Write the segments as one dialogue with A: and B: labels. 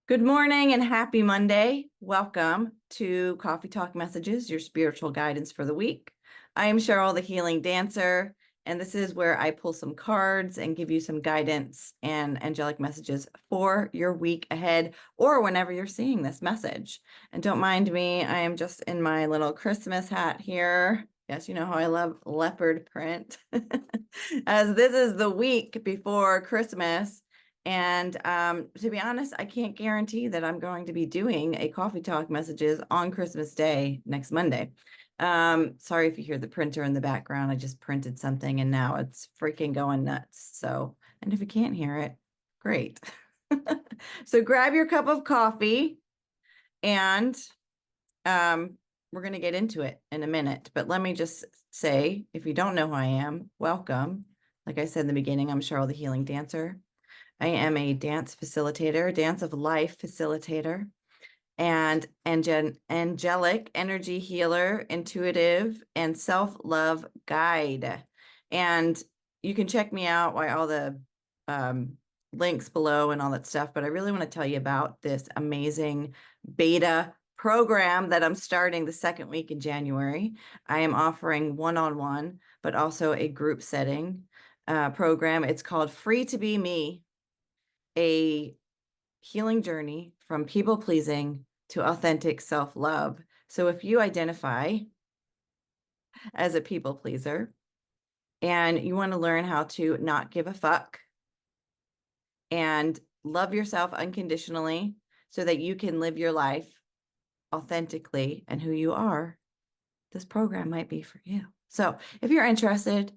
A: Good morning and happy Monday. Welcome to Coffee Talk Messages, your spiritual guidance for the week. I am Cheryl, the healing dancer, and this is where I pull some cards and give you some guidance and angelic messages for your week ahead or whenever you're seeing this message. And don't mind me, I am just in my little Christmas hat here. Yes, you know how I love leopard print. As this is the week before Christmas. And to be honest, I can't guarantee that I'm going to be doing a coffee talk messages on Christmas Day next Monday. Sorry if you hear the printer in the background. I just printed something and now it's freaking going nuts. So, and if you can't hear it, great. So grab your cup of coffee and we're going to get into it in a minute. But let me just say, if you don't know who I am, welcome. Like I said in the beginning, I'm Cheryl, the healing dancer. I am a dance facilitator, dance of life facilitator, and angelic energy healer, intuitive, and self-love guide. And you can check me out by all the links below and all that stuff. But I really want to tell you about this amazing beta program that I'm starting the second week in January. I am offering one-on-one, but also a group setting program. It's called Free to Be Me, a healing journey from people pleasing to authentic self-love. So if you identify as a people pleaser and you want to learn how to not give a fuck and love yourself unconditionally so that you can live your life authentically and who you are, this program might be for you. So if you're interested,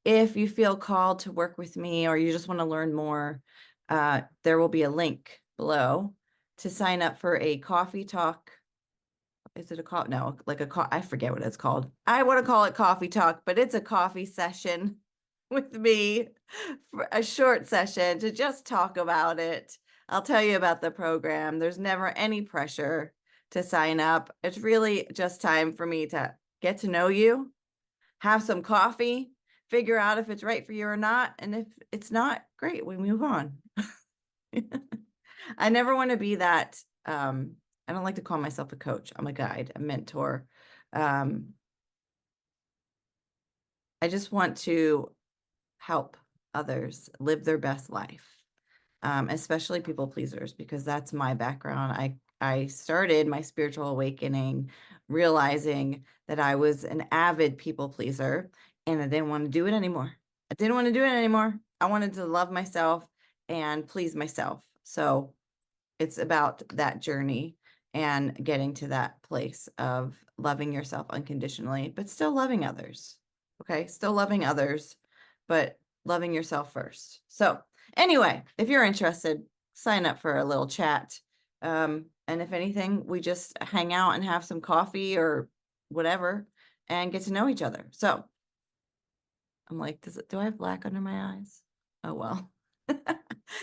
A: if you feel called to work with me or you just want to learn more, there will be a link below to sign up for a coffee talk. Is it a call? No, like I forget what it's called. I want to call it coffee talk, but it's a coffee session with me, for a short session to just talk about it. I'll tell you about the program. There's never any pressure to sign up. It's really just time for me to get to know you, have some coffee, figure out if it's right for you or not. And if it's not, great, we move on. I never want to be that. I don't like to call myself a coach. I'm a guide, a mentor. I just want to help others live their best life, especially people pleasers, because that's my background. I started my spiritual awakening realizing that I was an avid people pleaser and I didn't want to do it anymore. I didn't want to do it anymore. I wanted to love myself and please myself. So it's about that journey and getting to that place of loving yourself unconditionally, but still loving others. Okay, still loving others, but loving yourself first. So anyway, if you're interested, sign up for a little chat. And if anything, we just hang out and have some coffee or whatever and get to know each other. So I'm like, do I have black under my eyes? Oh, well.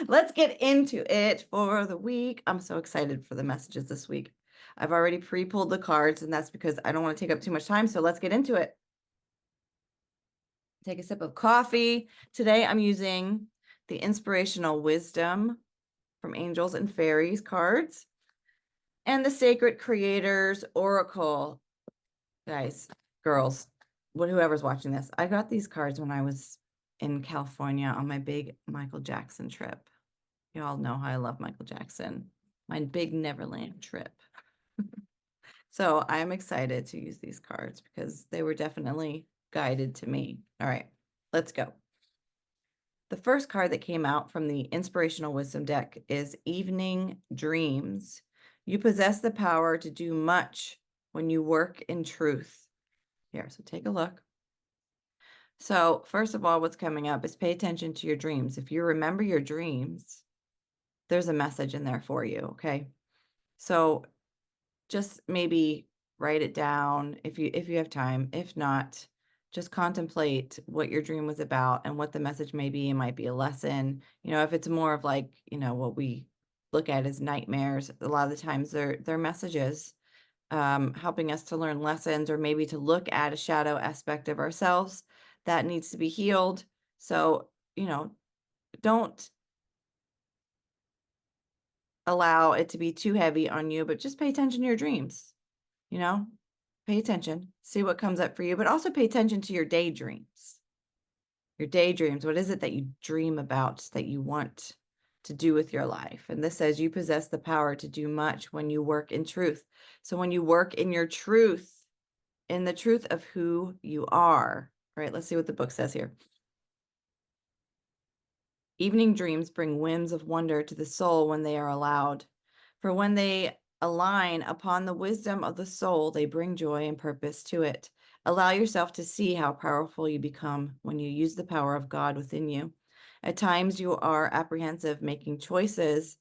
A: Let's get into it for the week. I'm so excited for the messages this week. I've already pre-pulled the cards, and that's because I don't want to take up too much time. So let's get into it. Take a sip of coffee. Today I'm using the Inspirational Wisdom from Angels and Fairies cards and the Sacred Creators Oracle. Guys, girls, whoever's watching this, I got these cards when I was in California on my big Michael Jackson trip. You all know how I love Michael Jackson, my big Neverland trip. So I'm excited to use these cards because they were definitely guided to me. All right, let's go. The first card that came out from the Inspirational Wisdom deck is Evening Dreams. You possess the power to do much when you work in truth. Here, so take a look. So first of all, what's coming up is pay attention to your dreams. If you remember your dreams, there's a message in there for you, okay? So just maybe write it down if you have time. If not, just contemplate what your dream was about and what the message may be. It might be a lesson. You know, if it's more of like, you know, what we look at as nightmares, a lot of the times they're messages helping us to learn lessons or maybe to look at a shadow aspect of ourselves that needs to be healed. So, you know, don't allow it to be too heavy on you, but just pay attention to your dreams, you know, pay attention, see what comes up for you, but also pay attention to your daydreams. Your daydreams, what is it that you dream about that you want to do with your life? And this says you possess the power to do much when you work in truth. So when you work in your truth, in the truth of who you are, right? Let's see what the book says here. Evening dreams bring whims of wonder to the soul when they are allowed. For when they align upon the wisdom of the soul, they bring joy and purpose to it. Allow yourself to see how powerful you become when you use the power of God within you. At times you are apprehensive making choices,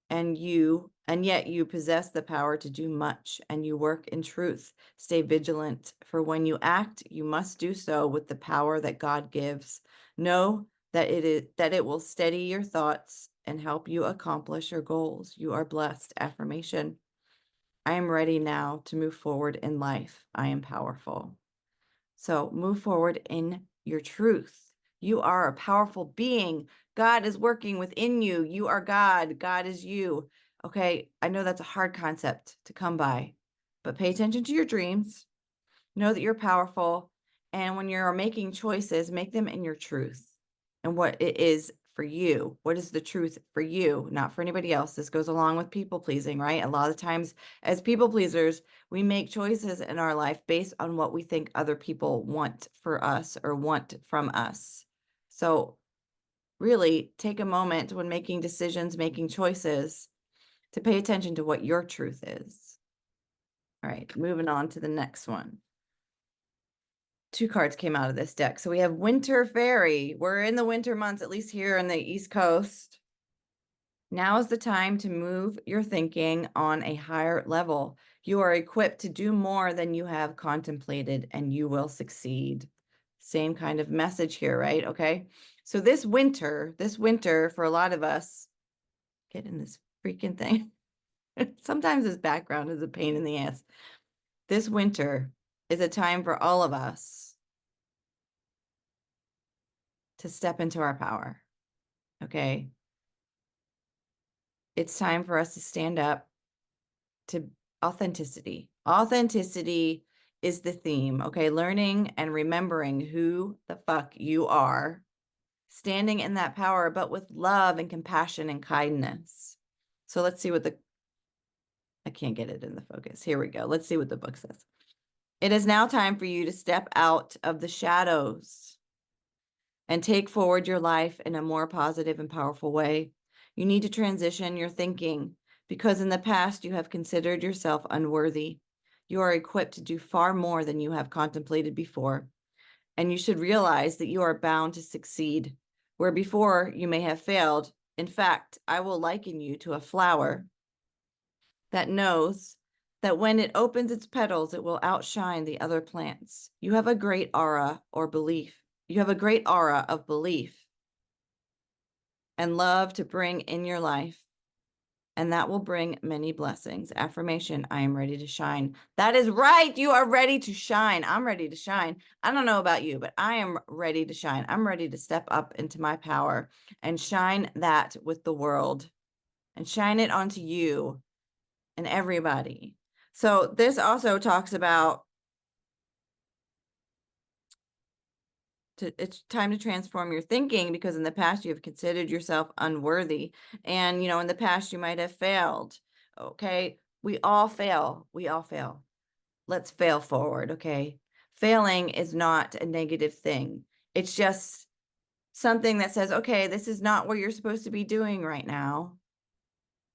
A: and yet you possess the power to do much, and you work in truth. Stay vigilant, for when you act, you must do so with the power that God gives. Know that it will steady your thoughts and help you accomplish your goals. You are blessed. Affirmation. I am ready now to move forward in life. I am powerful. So move forward in your truth. You are a powerful being. God is working within you. You are God. God is you. Okay, I know that's a hard concept to come by, but pay attention to your dreams. Know that you're powerful. And when you're making choices, make them in your truth and what it is for you. What is the truth for you, not for anybody else? This goes along with people pleasing, right? A lot of times as people pleasers, we make choices in our life based on what we think other people want for us or want from us. So really take a moment when making decisions, making choices, to pay attention to what your truth is. All right, moving on to the next one. 2 cards came out of this deck. So we have Winter Fairy. We're in the winter months, at least here on the East Coast. Now is the time to move your thinking on a higher level. You are equipped to do more than you have contemplated, and you will succeed. Same kind of message here, right? Okay. So this winter for a lot of us, get in this freaking thing. Sometimes this background is a pain in the ass. This winter is a time for all of us to step into our power. Okay. It's time for us to stand up to authenticity. Authenticity is the theme. Okay. Learning and remembering who the fuck you are, standing in that power, but with love and compassion and kindness. So let's see what I can't get it in the focus. Here we go. Let's see what the book says. It is now time for you to step out of the shadows and take forward your life in a more positive and powerful way. You need to transition your thinking because in the past you have considered yourself unworthy. You are equipped to do far more than you have contemplated before, and you should realize that you are bound to succeed. Where before you may have failed, in fact, I will liken you to a flower that knows that when it opens its petals, it will outshine the other plants. You have a great aura or belief. You have a great aura of belief and love to bring in your life, and that will bring many blessings. Affirmation, I am ready to shine. That is right. You are ready to shine. I'm ready to shine. I don't know about you, but I am ready to shine. I'm ready to step up into my power and shine that with the world and shine it onto you and everybody. So this also talks about it's time to transform your thinking because in the past you have considered yourself unworthy. And, in the past you might have failed. Okay. We all fail. We all fail. Let's fail forward. Okay. Failing is not a negative thing. It's just something that says, okay, this is not what you're supposed to be doing right now.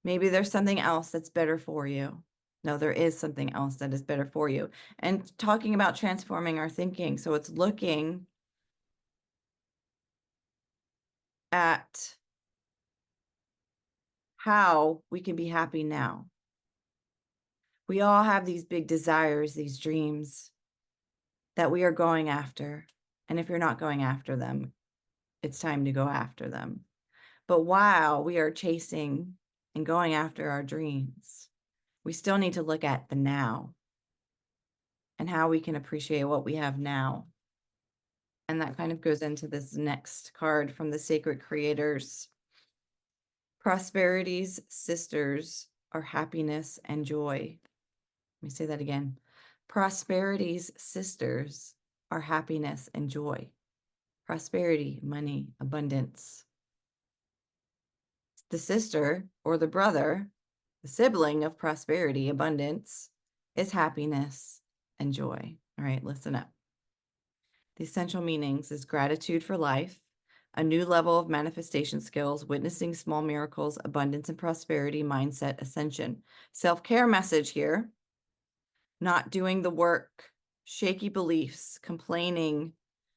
A: Maybe there's something else that's better for you. No, there is something else that is better for you. And talking about transforming our thinking. So it's looking at how we can be happy now. We all have these big desires, these dreams that we are going after. And if you're not going after them, it's time to go after them. But while we are chasing and going after our dreams, we still need to look at the now and how we can appreciate what we have now. And that kind of goes into this next card from the Sacred Creators. Prosperity's sisters are happiness and joy. Let me say that again. Prosperity's sisters are happiness and joy. Prosperity, money, abundance. The sister or the brother, the sibling of prosperity, abundance, is happiness and joy. All right, listen up. The essential meanings is gratitude for life, a new level of manifestation skills, witnessing small miracles, abundance and prosperity, mindset, ascension. Self-care message here. Not doing the work, shaky beliefs, complaining,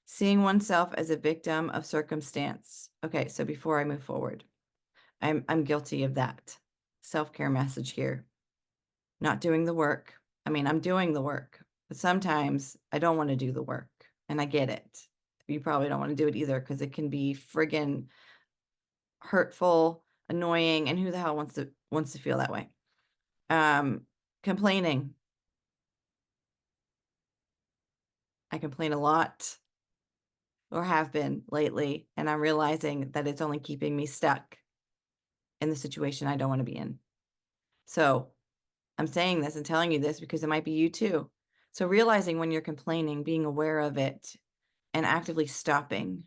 A: seeing oneself as a victim of circumstance. Okay, so before I move forward, I'm guilty of that. Self-care message here. Not doing the work. I mean, I'm doing the work, but sometimes I don't want to do the work, and I get it. You probably don't want to do it either because it can be friggin' hurtful, annoying, and who the hell wants to feel that way? Complaining. I complain a lot, or have been lately, and I'm realizing that it's only keeping me stuck in the situation I don't want to be in. So I'm saying this and telling you this because it might be you too. So realizing when you're complaining, being aware of it, and actively stopping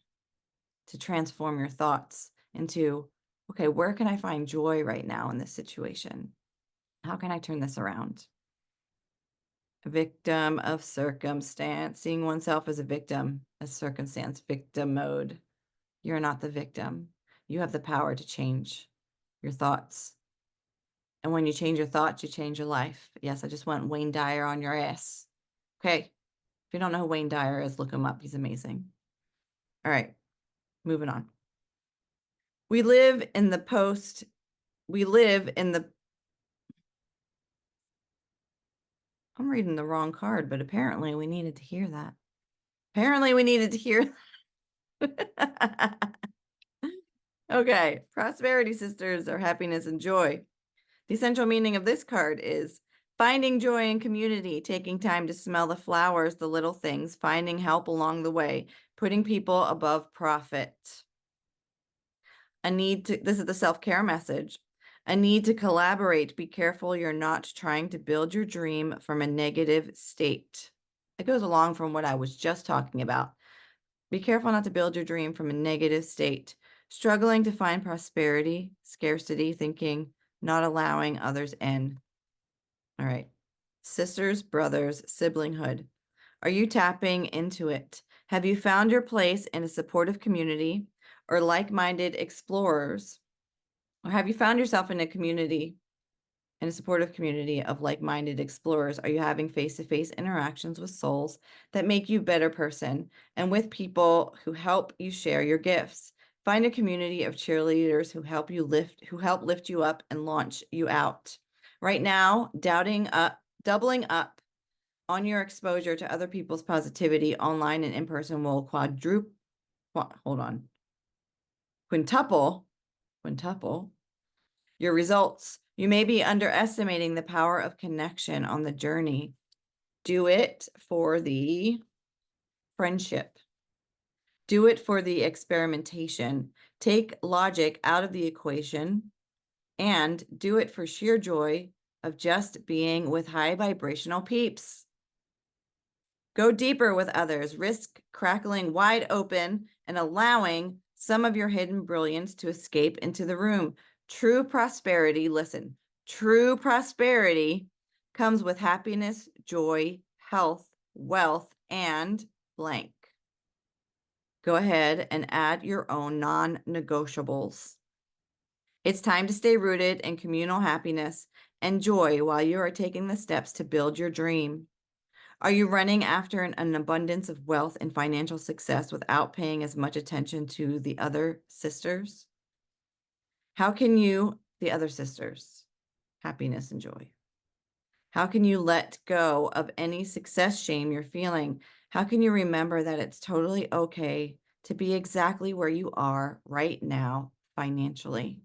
A: to transform your thoughts into, okay, where can I find joy right now in this situation? How can I turn this around? A victim of circumstance, seeing oneself as a victim, as circumstance, victim mode. You're not the victim. You have the power to change your thoughts. And when you change your thoughts, you change your life. Yes, I just went Wayne Dyer on your ass. Okay. If you don't know who Wayne Dyer is, look him up. He's amazing. All right. Moving on. We live in the I'm reading the wrong card, but apparently we needed to hear that. Apparently we needed to hear Okay, prosperity sisters are happiness and joy. The essential meaning of this card is finding joy in community, taking time to smell the flowers, the little things, finding help along the way, putting people above profit. This is the self-care message. A need to collaborate. Be careful you're not trying to build your dream from a negative state. It goes along from what I was just talking about. Be careful not to build your dream from a negative state. Struggling to find prosperity, scarcity, thinking, not allowing others in. All right. Sisters, brothers, siblinghood. Are you tapping into it? Have you found your place in a supportive community or like-minded explorers? Or have you found yourself in a supportive community of like-minded explorers? Are you having face-to-face interactions with souls that make you a better person and with people who help you share your gifts? Find a community of cheerleaders who help lift you up and launch you out. Right now, doubling up on your exposure to other people's positivity online and in person will quintuple your results. You may be underestimating the power of connection on the journey. Do it for the friendship. Do it for the experimentation. Take logic out of the equation and do it for sheer joy of just being with high vibrational peeps. Go deeper with others. Risk crackling wide open and allowing some of your hidden brilliance to escape into the room. True prosperity, listen, true prosperity comes with happiness, joy, health, wealth, and blank. Go ahead and add your own non-negotiables. It's time to stay rooted in communal happiness and joy while you are taking the steps to build your dream. Are you running after an abundance of wealth and financial success without paying as much attention to the other sisters? The other sisters, happiness and joy. How can you let go of any success shame you're feeling? How can you remember that it's totally okay to be exactly where you are right now financially?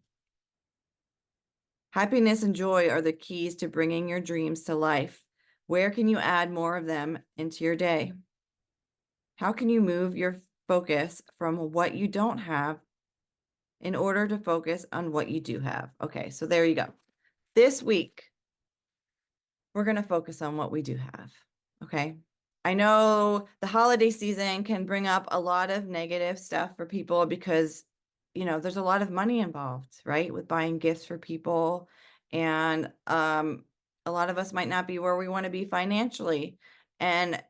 A: Happiness and joy are the keys to bringing your dreams to life. Where can you add more of them into your day? How can you move your focus from what you don't have in order to focus on what you do have. Okay, so there you go. This week, we're going to focus on what we do have. Okay. I know the holiday season can bring up a lot of negative stuff for people because, there's a lot of money involved, right? With buying gifts for people. And a lot of us might not be where we want to be financially. And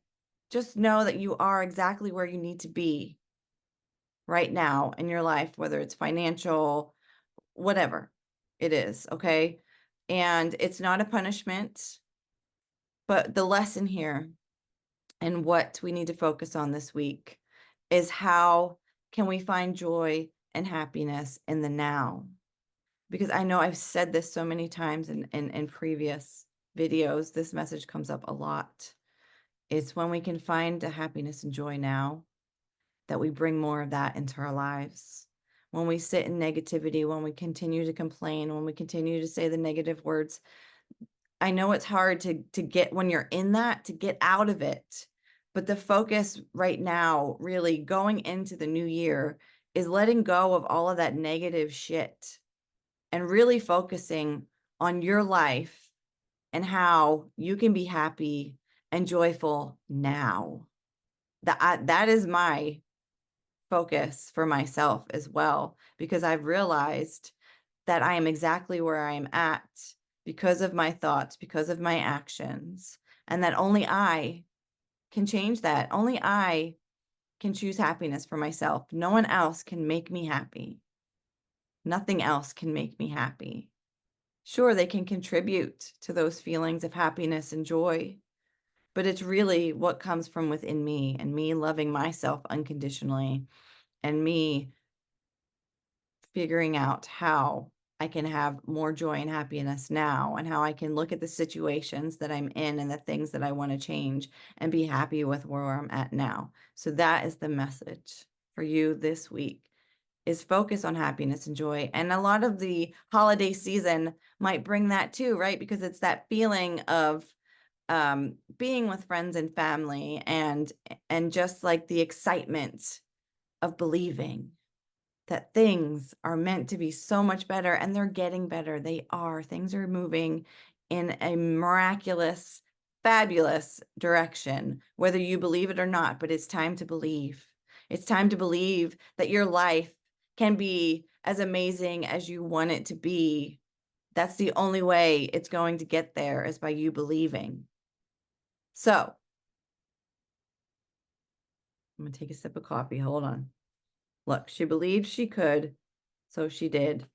A: just know that you are exactly where you need to be right now in your life, whether it's financial, whatever it is. Okay. And it's not a punishment, but the lesson here and what we need to focus on this week is how can we find joy and happiness in the now? Because I know I've said this so many times in previous videos, this message comes up a lot. It's when we can find a happiness and joy now that we bring more of that into our lives. When we sit in negativity, when we continue to complain, when we continue to say the negative words, I know it's hard to get when you're in that, to get out of it. But the focus right now, really going into the new year, is letting go of all of that negative shit and really focusing on your life and how you can be happy and joyful now. That is my focus for myself as well, because I've realized that I am exactly where I am at because of my thoughts, because of my actions, and that only I can change that. Only I can choose happiness for myself. No one else can make me happy. Nothing else can make me happy. Sure, they can contribute to those feelings of happiness and joy, but it's really what comes from within me and me loving myself unconditionally and me figuring out how I can have more joy and happiness now and how I can look at the situations that I'm in and the things that I want to change and be happy with where I'm at now. So that is the message for you this week, is focus on happiness and joy. And a lot of the holiday season might bring that too, right? Because it's that feeling of being with friends and family and just like the excitement of believing that things are meant to be so much better, and they're getting better. They are. Things are moving in a miraculous, fabulous direction, whether you believe it or not, but it's time to believe. It's time to believe that your life can be as amazing as you want it to be. That's the only way it's going to get there, is by you believing. So I'm going to take a sip of coffee. Hold on. Look, she believed she could, so she did.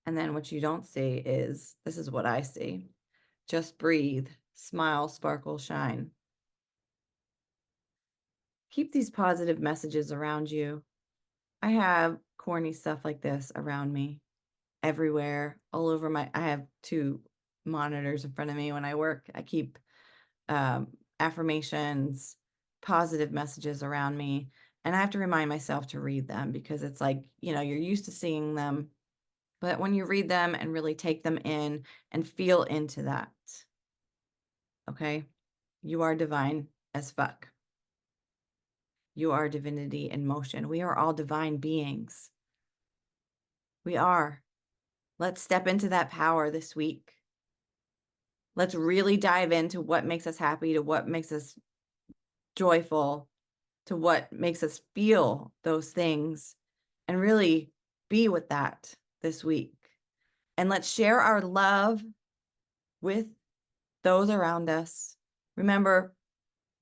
A: And then what you don't see is, this is what I see. Just breathe, smile, sparkle, shine. Keep these positive messages around you. I have corny stuff like this around me everywhere, all over I have 2 monitors in front of me when I work. I keep affirmations, positive messages around me. And I have to remind myself to read them, because it's like, you're used to seeing them. But when you read them and really take them in and feel into that, okay, you are divine as fuck. You are divinity in motion. We are all divine beings. We are. Let's step into that power this week. Let's really dive into what makes us happy, to what makes us joyful, to what makes us feel those things, and really be with that this week. And let's share our love with those around us. Remember,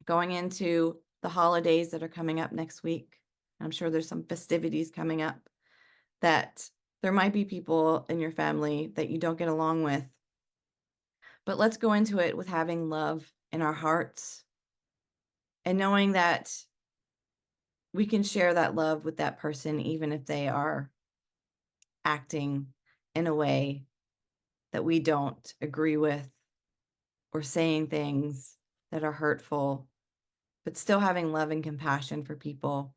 A: going into the holidays that are coming up next week, I'm sure there's some festivities coming up, that there might be people in your family that you don't get along with. But let's go into it with having love in our hearts and knowing that we can share that love with that person, even if they are acting in a way that we don't agree with, or saying things that are hurtful, but still having love and compassion for people,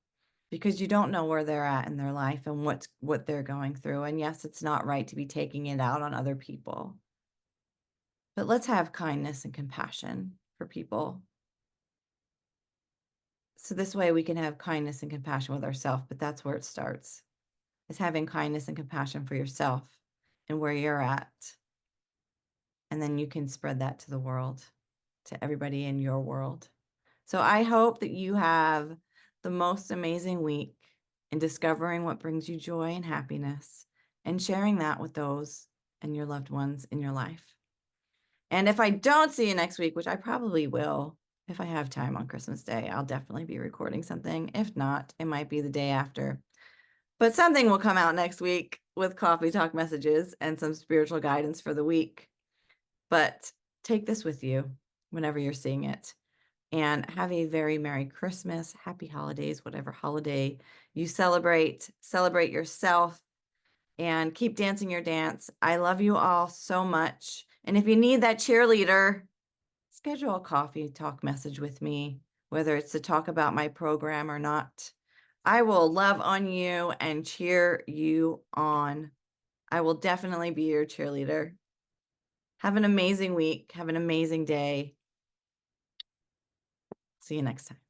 A: because you don't know where they're at in their life and what they're going through. And yes, it's not right to be taking it out on other people, but let's have kindness and compassion for people. So this way we can have kindness and compassion with ourselves, but that's where it starts, is having kindness and compassion for yourself and where you're at. And then you can spread that to the world, to everybody in your world. So I hope that you have the most amazing week in discovering what brings you joy and happiness and sharing that with those and your loved ones in your life. And if I don't see you next week, which I probably will, if I have time on Christmas Day, I'll definitely be recording something. If not, it might be the day after. But something will come out next week with coffee talk messages and some spiritual guidance for the week. But take this with you whenever you're seeing it. And have a very Merry Christmas, Happy Holidays, whatever holiday you celebrate. Celebrate yourself and keep dancing your dance. I love you all so much. And if you need that cheerleader, schedule a coffee talk message with me, whether it's to talk about my program or not. I will love on you and cheer you on. I will definitely be your cheerleader. Have an amazing week. Have an amazing day. See you next time.